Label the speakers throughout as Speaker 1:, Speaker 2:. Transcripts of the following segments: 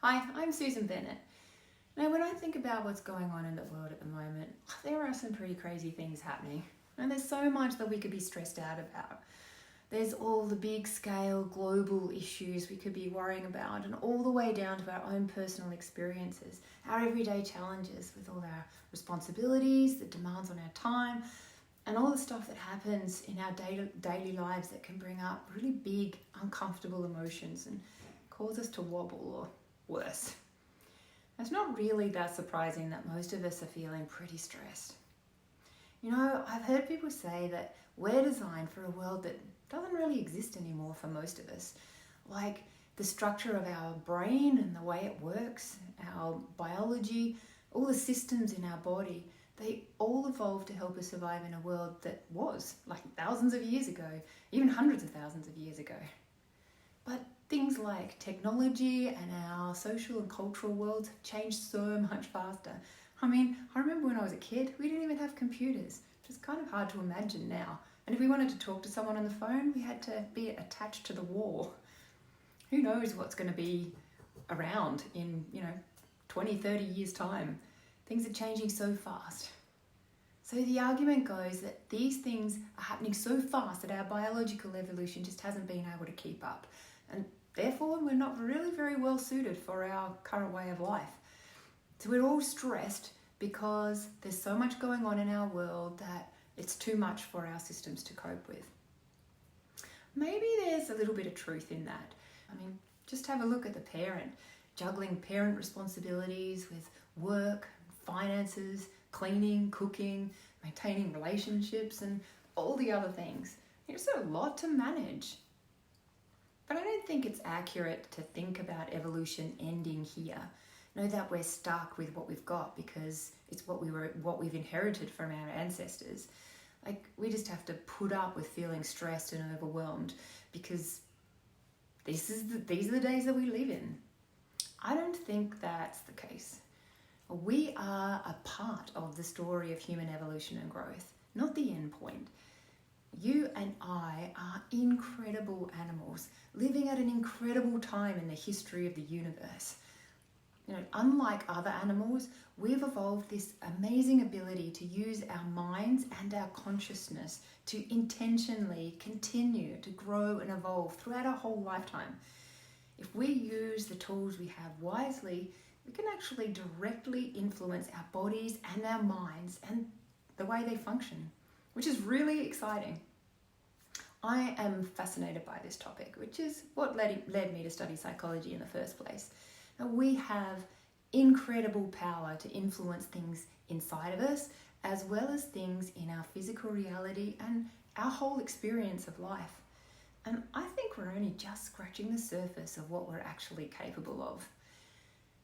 Speaker 1: Hi, I'm Susan Bennett. Now, when I think about what's going on in the world at the moment, there are some pretty crazy things happening. And there's so much that we could be stressed out about. There's all the big scale global issues we could be worrying about, and all the way down to our own personal experiences, our everyday challenges with all our responsibilities, the demands on our time, and all the stuff that happens in our daily lives that can bring up really big, uncomfortable emotions and cause us to wobble or worse. It's not really that surprising that most of us are feeling pretty stressed. You know, I've heard people say that we're designed for a world that doesn't really exist anymore for most of us. Like the structure of our brain and the way it works, our biology, all the systems in our body, they all evolved to help us survive in a world that was like thousands of years ago, even hundreds of thousands of years ago. But things like technology and our social and cultural worlds have changed so much faster. I mean, I remember when I was a kid, we didn't even have computers, which is kind of hard to imagine now. And if we wanted to talk to someone on the phone, we had to be attached to the wall. Who knows what's going to be around in, 20, 30 years' time. Things are changing so fast. So the argument goes that these things are happening so fast that our biological evolution just hasn't been able to keep up. And therefore, we're not really very well suited for our current way of life. So we're all stressed because there's so much going on in our world that it's too much for our systems to cope with. Maybe there's a little bit of truth in that. I mean, just have a look at the parent, juggling parent responsibilities with work, finances, cleaning, cooking, maintaining relationships, and all the other things. It's a lot to manage. But I don't think it's accurate to think about evolution ending here. Know that we're stuck with what we've got because it's what we've inherited from our ancestors. Like, we just have to put up with feeling stressed and overwhelmed because these are the days that we live in. I don't think that's the case. We are a part of the story of human evolution and growth, not the end point. You and I are incredible animals living at an incredible time in the history of the universe. Unlike other animals, we've evolved this amazing ability to use our minds and our consciousness to intentionally continue to grow and evolve throughout our whole lifetime. If we use the tools we have wisely, we can actually directly influence our bodies and our minds and the way they function, which is really exciting. I am fascinated by this topic, which is what led me to study psychology in the first place. Now, we have incredible power to influence things inside of us, as well as things in our physical reality and our whole experience of life. And I think we're only just scratching the surface of what we're actually capable of.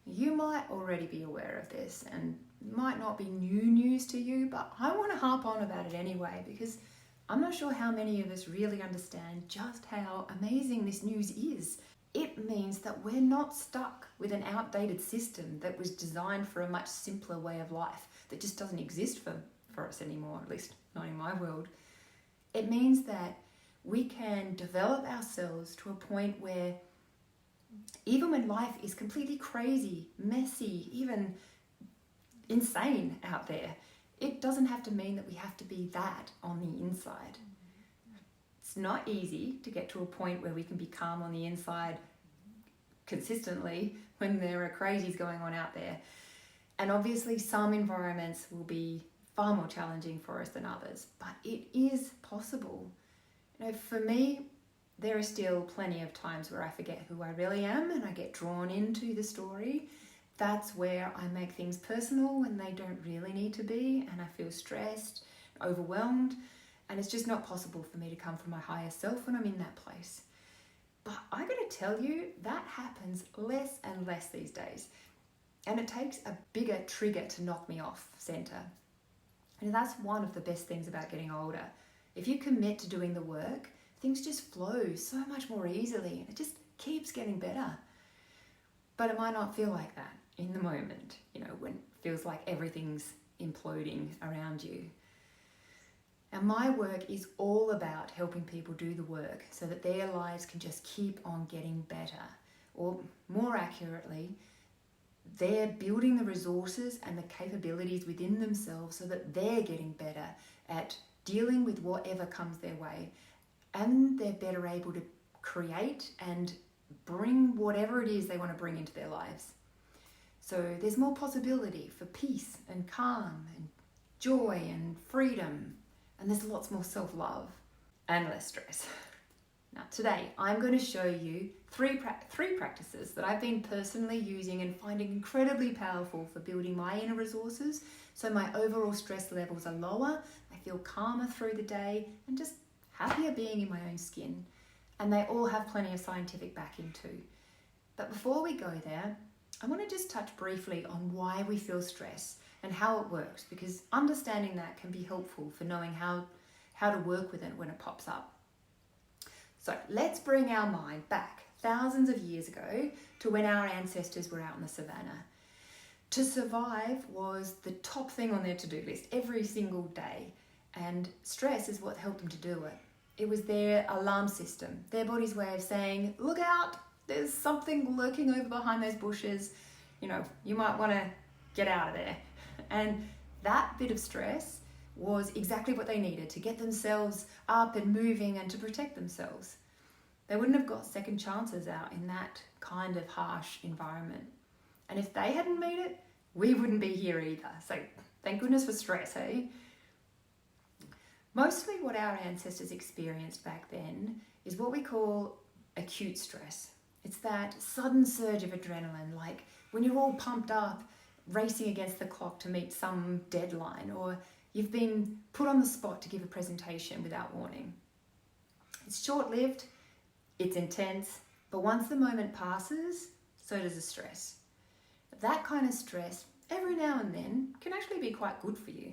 Speaker 1: You might already be aware of this and might not be new news to you, but I want to harp on about it anyway because I'm not sure how many of us really understand just how amazing this news is. It means that we're not stuck with an outdated system that was designed for a much simpler way of life that just doesn't exist for us anymore, at least not in my world. It means that we can develop ourselves to a point where even when life is completely crazy, messy, even insane out there, it doesn't have to mean that we have to be that on the inside. It's not easy to get to a point where we can be calm on the inside consistently when there are crazies going on out there. And obviously some environments will be far more challenging for us than others, but it is possible. For me, there are still plenty of times where I forget who I really am and I get drawn into the story. That's where I make things personal when they don't really need to be, and I feel stressed, overwhelmed, and it's just not possible for me to come from my higher self when I'm in that place. But I gotta tell you, that happens less and less these days. And it takes a bigger trigger to knock me off center. And that's one of the best things about getting older. If you commit to doing the work, things just flow so much more easily and it just keeps getting better. But it might not feel like that in the moment, when it feels like everything's imploding around you. Now, my work is all about helping people do the work so that their lives can just keep on getting better. or more accurately, they're building the resources and the capabilities within themselves so that they're getting better at dealing with whatever comes their way, and they're better able to create and bring whatever it is they want to bring into their lives. So there's more possibility for peace and calm and joy and freedom, and there's lots more self-love and less stress. Now today I'm going to show you three practices that I've been personally using and finding incredibly powerful for building my inner resources, so my overall stress levels are lower, I feel calmer through the day, and just happier being in my own skin. And they all have plenty of scientific backing too. But before we go there, I want to just touch briefly on why we feel stress and how it works, because understanding that can be helpful for knowing how to work with it when it pops up. So let's bring our mind back thousands of years ago to when our ancestors were out in the savannah. To survive was the top thing on their to-do list every single day, and stress is what helped them to do it. It was their alarm system, their body's way of saying, look out, there's something lurking over behind those bushes, you might want to get out of there. And that bit of stress was exactly what they needed to get themselves up and moving and to protect themselves. They wouldn't have got second chances out in that kind of harsh environment. And if they hadn't made it, we wouldn't be here either. So thank goodness for stress, eh? Mostly what our ancestors experienced back then is what we call acute stress. It's that sudden surge of adrenaline, like when you're all pumped up, racing against the clock to meet some deadline, or you've been put on the spot to give a presentation without warning. It's short-lived, it's intense, but once the moment passes, so does the stress. That kind of stress, every now and then, can actually be quite good for you.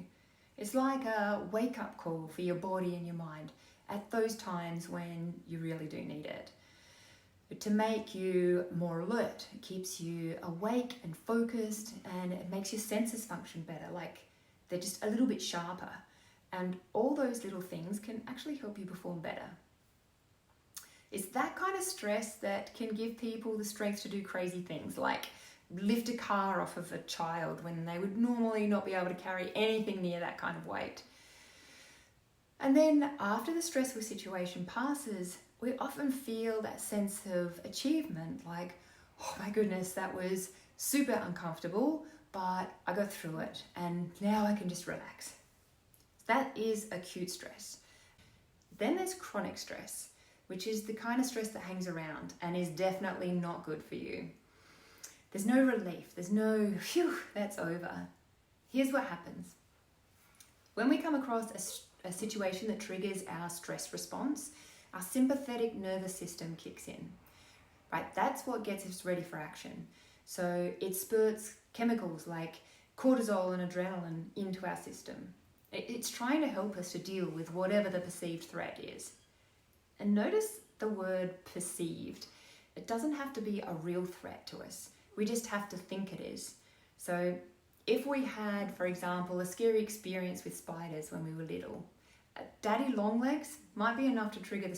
Speaker 1: It's like a wake-up call for your body and your mind at those times when you really do need it. To make you more alert, it keeps you awake and focused, and it makes your senses function better, like they're just a little bit sharper. And all those little things can actually help you perform better. It's that kind of stress that can give people the strength to do crazy things, like lift a car off of a child when they would normally not be able to carry anything near that kind of weight. And then after the stressful situation passes, we often feel that sense of achievement, like, oh my goodness, that was super uncomfortable, but I got through it and now I can just relax. That is acute stress. Then there's chronic stress, which is the kind of stress that hangs around and is definitely not good for you. There's no relief, there's no, phew, that's over. Here's what happens. When we come across a situation that triggers our stress response, our sympathetic nervous system kicks in, right? That's what gets us ready for action. So it spurts chemicals like cortisol and adrenaline into our system. It's trying to help us to deal with whatever the perceived threat is. And notice the word perceived. It doesn't have to be a real threat to us. We just have to think it is. So if we had, for example, a scary experience with spiders when we were little, daddy long legs might be enough to trigger the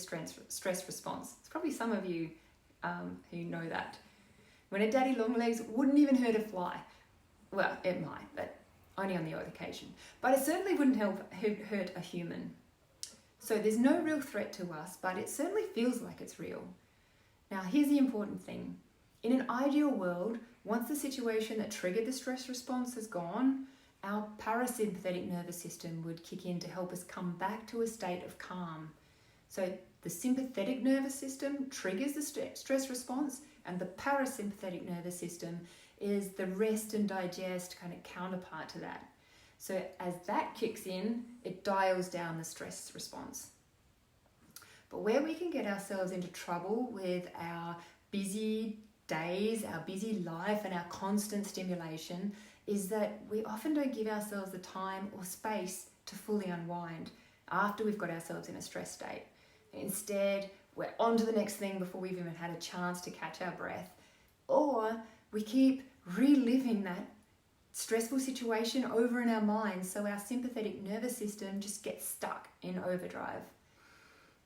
Speaker 1: stress response. It's probably some of you who know that. When a daddy long legs wouldn't even hurt a fly. Well, it might, but only on the odd occasion. But it certainly wouldn't hurt a human. So there's no real threat to us, but it certainly feels like it's real. Now, here's the important thing. In an ideal world, once the situation that triggered the stress response has gone, our parasympathetic nervous system would kick in to help us come back to a state of calm. So the sympathetic nervous system triggers the stress response, and the parasympathetic nervous system is the rest and digest kind of counterpart to that. So as that kicks in, it dials down the stress response. But where we can get ourselves into trouble with our busy days, our busy life, and our constant stimulation is that we often don't give ourselves the time or space to fully unwind after we've got ourselves in a stress state. Instead, we're on to the next thing before we've even had a chance to catch our breath. Or we keep reliving that stressful situation over in our minds, so our sympathetic nervous system just gets stuck in overdrive.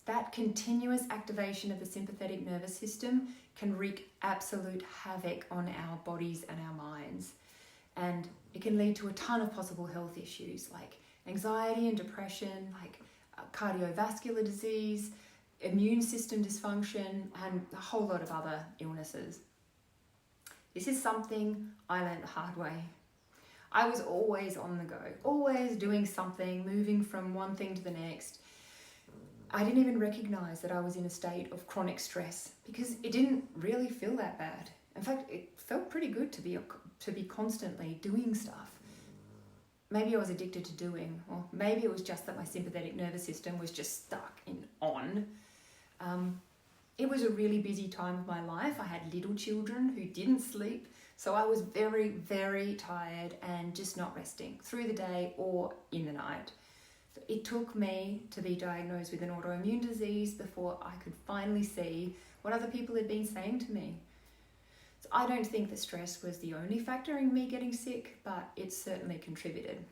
Speaker 1: That continuous activation of the sympathetic nervous system can wreak absolute havoc on our bodies and our minds. And it can lead to a ton of possible health issues like anxiety and depression, like cardiovascular disease, immune system dysfunction, and a whole lot of other illnesses. This is something I learned the hard way. I was always on the go, always doing something, moving from one thing to the next. I didn't even recognize that I was in a state of chronic stress because it didn't really feel that bad. In fact, it felt pretty good to be constantly doing stuff. Maybe I was addicted to doing, or maybe it was just that my sympathetic nervous system was just stuck on. It was a really busy time of my life. I had little children who didn't sleep, so I was very, very tired and just not resting through the day or in the night. So it took me to be diagnosed with an autoimmune disease before I could finally see what other people had been saying to me. So I don't think that stress was the only factor in me getting sick, but it certainly contributed.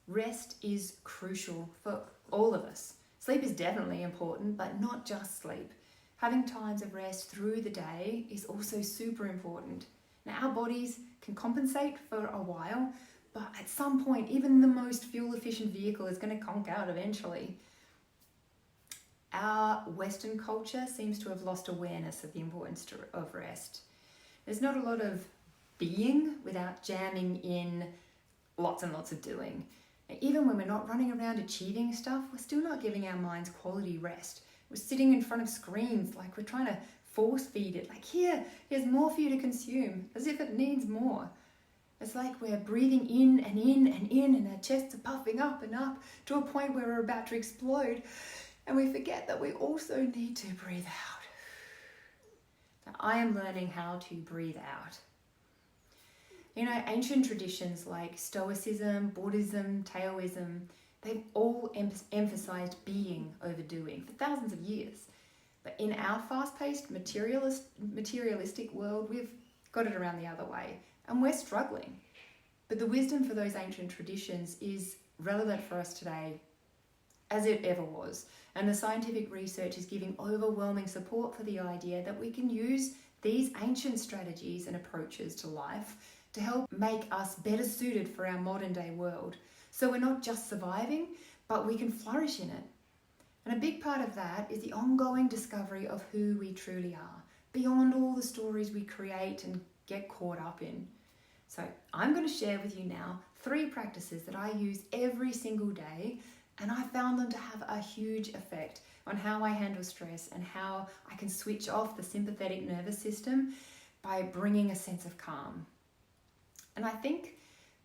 Speaker 1: Rest is crucial for all of us. Sleep is definitely important, but not just sleep. Having times of rest through the day is also super important. Now, our bodies can compensate for a while, but at some point, even the most fuel-efficient vehicle is going to conk out eventually. Our Western culture seems to have lost awareness of the importance of rest. There's not a lot of being without jamming in lots and lots of doing. Even when we're not running around achieving stuff, we're still not giving our minds quality rest. We're sitting in front of screens like we're trying to force feed it. Like, here's more for you to consume, as if it needs more. It's like we're breathing in and in and in, and our chests are puffing up and up to a point where we're about to explode. And we forget that we also need to breathe out. So I am learning how to breathe out. You know, ancient traditions like Stoicism, Buddhism, Taoism, they've all emphasized being over doing for thousands of years. But in our fast-paced, materialistic world, we've got it around the other way, and we're struggling. But the wisdom for those ancient traditions is relevant for us today as it ever was. And the scientific research is giving overwhelming support for the idea that we can use these ancient strategies and approaches to life to help make us better suited for our modern day world. So we're not just surviving, but we can flourish in it. And a big part of that is the ongoing discovery of who we truly are, beyond all the stories we create and get caught up in. So I'm going to share with you now 3 practices that I use every single day, and I found them to have a huge effect on how I handle stress and how I can switch off the sympathetic nervous system by bringing a sense of calm. And I think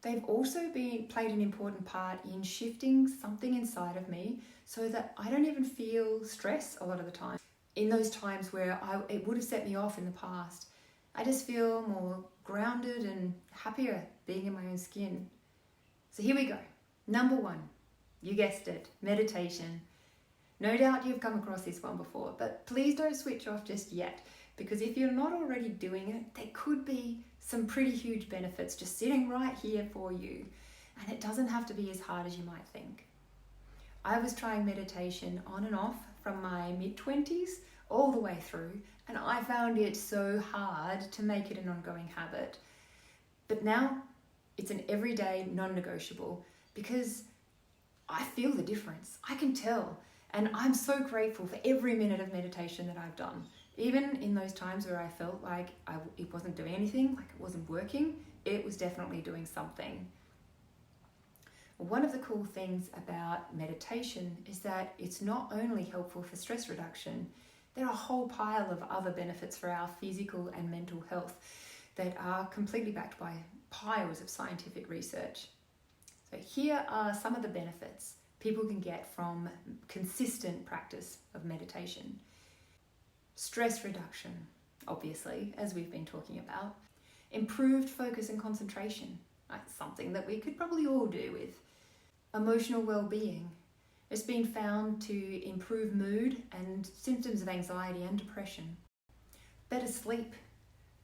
Speaker 1: they've also played an important part in shifting something inside of me so that I don't even feel stress a lot of the time. In those times where it would have set me off in the past, I just feel more grounded and happier being in my own skin. So here we go. Number 1, you guessed it, meditation. No doubt you've come across this one before, but please don't switch off just yet, because if you're not already doing it, there could be some pretty huge benefits just sitting right here for you. And it doesn't have to be as hard as you might think. I was trying meditation on and off from my mid-20s all the way through, and I found it so hard to make it an ongoing habit. But now it's an everyday non-negotiable because I feel the difference. I can tell. And I'm so grateful for every minute of meditation that I've done. Even in those times where I felt like it wasn't doing anything, like it wasn't working, it was definitely doing something. One of the cool things about meditation is that it's not only helpful for stress reduction, there are a whole pile of other benefits for our physical and mental health that are completely backed by piles of scientific research. So here are some of the benefits people can get from consistent practice of meditation. Stress reduction, obviously, as we've been talking about. Improved focus and concentration, that's something that we could probably all do with. Emotional well-being. It's been found to improve mood and symptoms of anxiety and depression. Better sleep.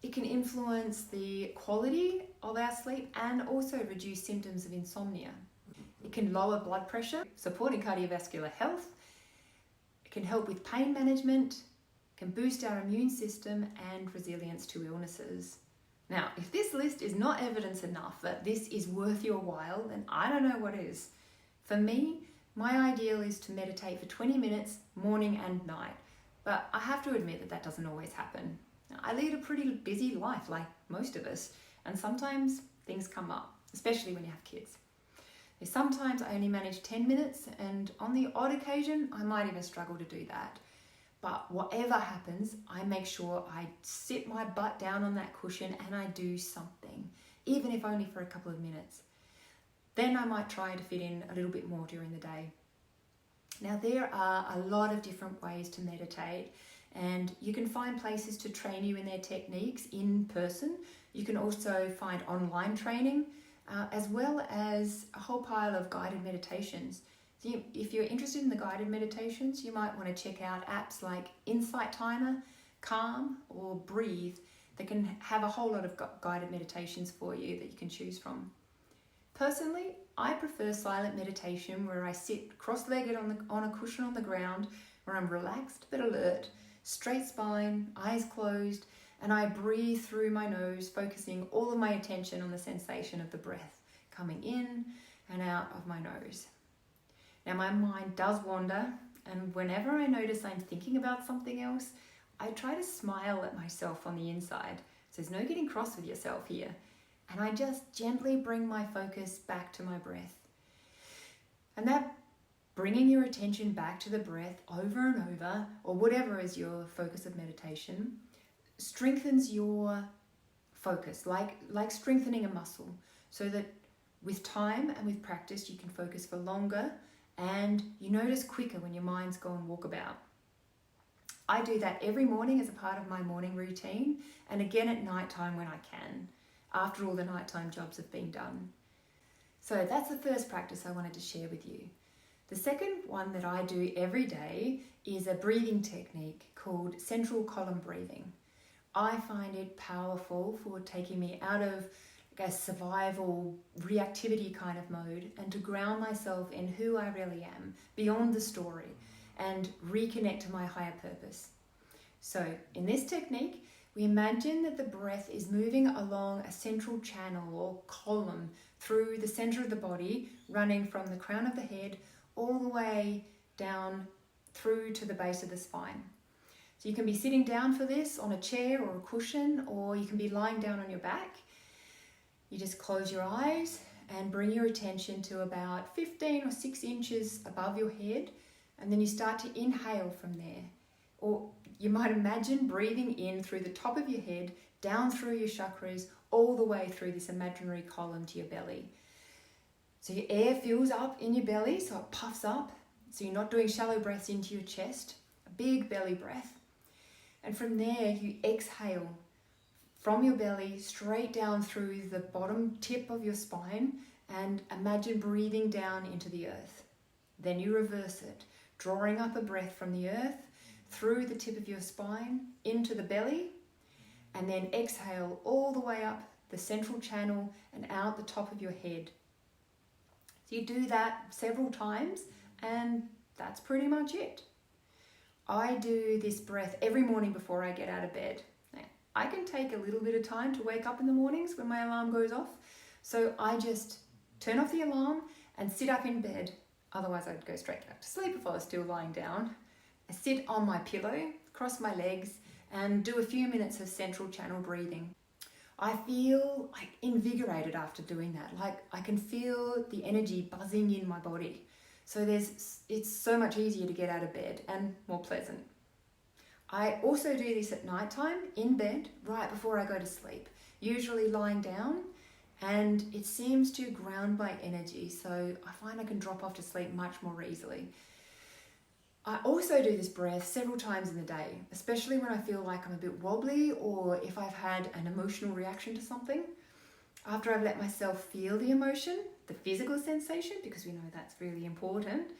Speaker 1: It can influence the quality of our sleep and also reduce symptoms of insomnia. It can lower blood pressure, supporting cardiovascular health. It can help with pain management, can boost our immune system and resilience to illnesses. Now, if this list is not evidence enough that this is worth your while, then I don't know what is. For me, my ideal is to meditate for 20 minutes morning and night, but I have to admit that that doesn't always happen. I lead a pretty busy life like most of us, and sometimes things come up, especially when you have kids. Sometimes I only manage 10 minutes, and on the odd occasion I might even struggle to do that. But whatever happens, I make sure I sit my butt down on that cushion and I do something, even if only for a couple of minutes. Then I might try to fit in a little bit more during the day. Now, there are a lot of different ways to meditate, and you can find places to train you in their techniques in person. You can also find online training, as well as a whole pile of guided meditations. So if you're interested in the guided meditations, you might want to check out apps like Insight Timer, Calm, or Breathe that can have a whole lot of guided meditations for you that you can choose from. Personally, I prefer silent meditation where I sit cross-legged on a cushion on the ground, where I'm relaxed but alert, straight spine, eyes closed, and I breathe through my nose, focusing all of my attention on the sensation of the breath coming in and out of my nose. Now, my mind does wander, and whenever I notice I'm thinking about something else, I try to smile at myself on the inside. So there's no getting cross with yourself here. And I just gently bring my focus back to my breath. And that bringing your attention back to the breath over and over, or whatever is your focus of meditation, strengthens your focus, like strengthening a muscle, so that with time and with practice, you can focus for longer and you notice quicker when your mind's gone walkabout. I do that every morning as a part of my morning routine, and again at night time when I can, after all the nighttime jobs have been done. So that's the first practice I wanted to share with you. The second one that I do every day is a breathing technique called central column breathing. I find it powerful for taking me out of a survival reactivity kind of mode and to ground myself in who I really am, beyond the story, and reconnect to my higher purpose. So in this technique, we imagine that the breath is moving along a central channel or column through the center of the body, running from the crown of the head all the way down through to the base of the spine. So you can be sitting down for this on a chair or a cushion, or you can be lying down on your back. You just close your eyes and bring your attention to about 15 or 6 inches above your head, and then you start to inhale from there. Or you might imagine breathing in through the top of your head, down through your chakras, all the way through this imaginary column to your belly. So your air fills up in your belly, so it puffs up. So you're not doing shallow breaths into your chest, a big belly breath. And from there, you exhale from your belly straight down through the bottom tip of your spine, and imagine breathing down into the earth. Then you reverse it, drawing up a breath from the earth through the tip of your spine into the belly, and then exhale all the way up the central channel and out the top of your head. So you do that several times, and that's pretty much it. I do this breath every morning before I get out of bed. Now, I can take a little bit of time to wake up in the mornings when my alarm goes off, so I just turn off the alarm and sit up in bed. Otherwise I'd go straight back to sleep if I was still lying down. I sit on my pillow, cross my legs, and do a few minutes of central channel breathing. I feel like invigorated after doing that. Like I can feel the energy buzzing in my body. So it's so much easier to get out of bed and more pleasant. I also do this at nighttime in bed right before I go to sleep, usually lying down, and it seems to ground my energy, so I find I can drop off to sleep much more easily. I also do this breath several times in the day, especially when I feel like I'm a bit wobbly or if I've had an emotional reaction to something. After I've let myself feel the emotion, the physical sensation, because we know that's really important,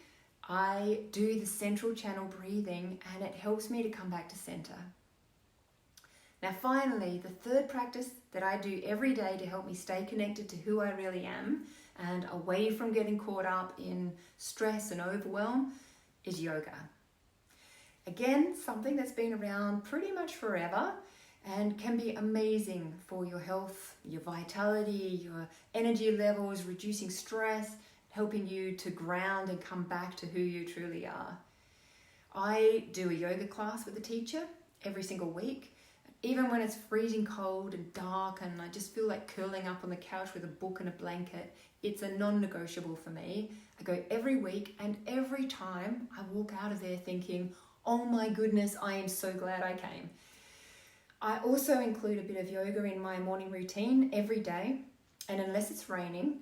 Speaker 1: I do the central channel breathing, and it helps me to come back to center. Now finally, the third practice that I do every day to help me stay connected to who I really am and away from getting caught up in stress and overwhelm is yoga. Again, something that's been around pretty much forever and can be amazing for your health, your vitality, your energy levels, reducing stress, helping you to ground and come back to who you truly are. I do a yoga class with a teacher every single week. Even when it's freezing cold and dark and I just feel like curling up on the couch with a book and a blanket, it's a non-negotiable for me. I go every week, and every time I walk out of there thinking, oh my goodness, I am so glad I came. I also include a bit of yoga in my morning routine every day, and unless it's raining,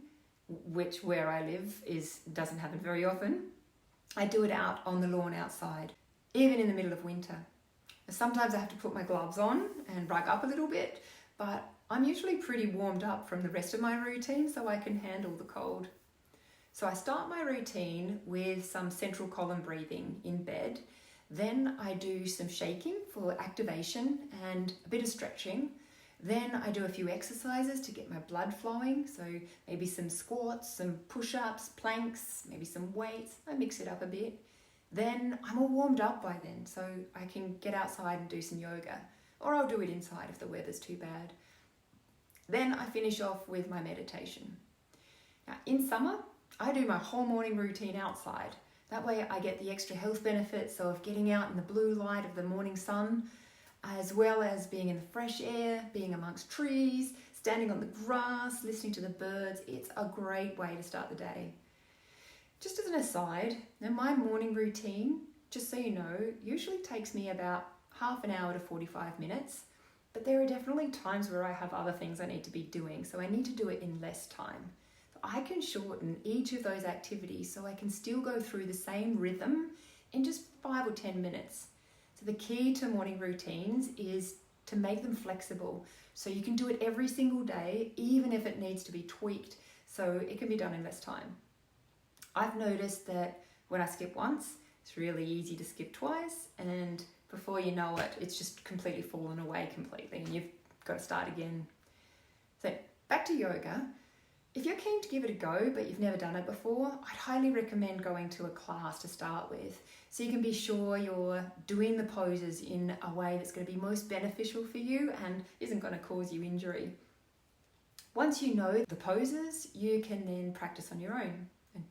Speaker 1: which where I live doesn't happen very often, I do it out on the lawn outside, even in the middle of winter. Sometimes I have to put my gloves on and rug up a little bit, but I'm usually pretty warmed up from the rest of my routine, so I can handle the cold. So I start my routine with some central column breathing in bed. Then I do some shaking for activation and a bit of stretching. Then I do a few exercises to get my blood flowing. So maybe some squats, some push-ups, planks, maybe some weights. I mix it up a bit. Then I'm all warmed up by then, so I can get outside and do some yoga. Or I'll do it inside if the weather's too bad. Then I finish off with my meditation. Now, in summer, I do my whole morning routine outside. That way I get the extra health benefits of getting out in the blue light of the morning sun, as well as being in the fresh air, being amongst trees, standing on the grass, listening to the birds. It's a great way to start the day. Just as an aside, now my morning routine, just so you know, usually takes me about half an hour to 45 minutes, but there are definitely times where I have other things I need to be doing, so I need to do it in less time. I can shorten each of those activities so I can still go through the same rhythm in just 5 or 10 minutes. So the key to morning routines is to make them flexible so you can do it every single day, even if it needs to be tweaked, so it can be done in less time. I've noticed that when I skip once, it's really easy to skip twice, and before you know it, it's just completely fallen away completely and you've got to start again. So back to yoga. If you're keen to give it a go, but you've never done it before, I'd highly recommend going to a class to start with, so you can be sure you're doing the poses in a way that's going to be most beneficial for you and isn't going to cause you injury. Once you know the poses, you can then practice on your own. And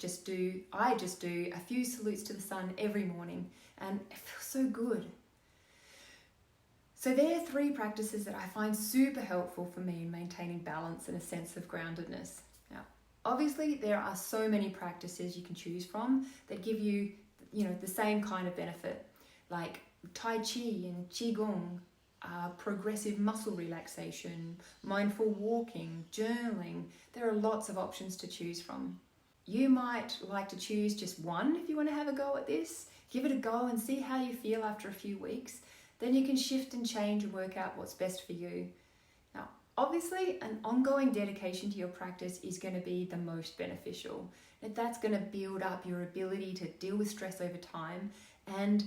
Speaker 1: I just do a few salutes to the sun every morning, and it feels so good. So there are 3 practices that I find super helpful for me in maintaining balance and a sense of groundedness. Now, obviously there are so many practices you can choose from that give you, the same kind of benefit, like Tai Chi and Qigong, progressive muscle relaxation, mindful walking, journaling. There are lots of options to choose from. You might like to choose just one if you want to have a go at this. Give it a go and see how you feel after a few weeks. Then you can shift and change and work out what's best for you. Now, obviously, an ongoing dedication to your practice is going to be the most beneficial. And that's going to build up your ability to deal with stress over time. And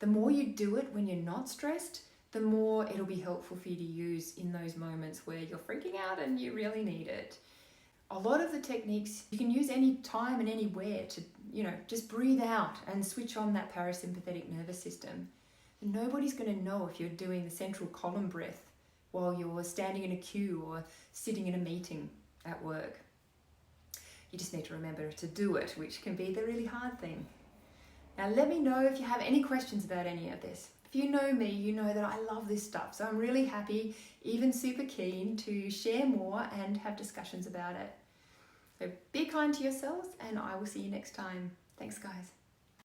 Speaker 1: the more you do it when you're not stressed, the more it'll be helpful for you to use in those moments where you're freaking out and you really need it. A lot of the techniques you can use any time and anywhere to, just breathe out and switch on that parasympathetic nervous system. And nobody's going to know if you're doing the central column breath while you're standing in a queue or sitting in a meeting at work. You just need to remember to do it, which can be the really hard thing. Now let me know if you have any questions about any of this. If you know me, you know that I love this stuff, so I'm really happy, even super keen to share more and have discussions about it. So be kind to yourselves, and I will see you next time. Thanks, guys.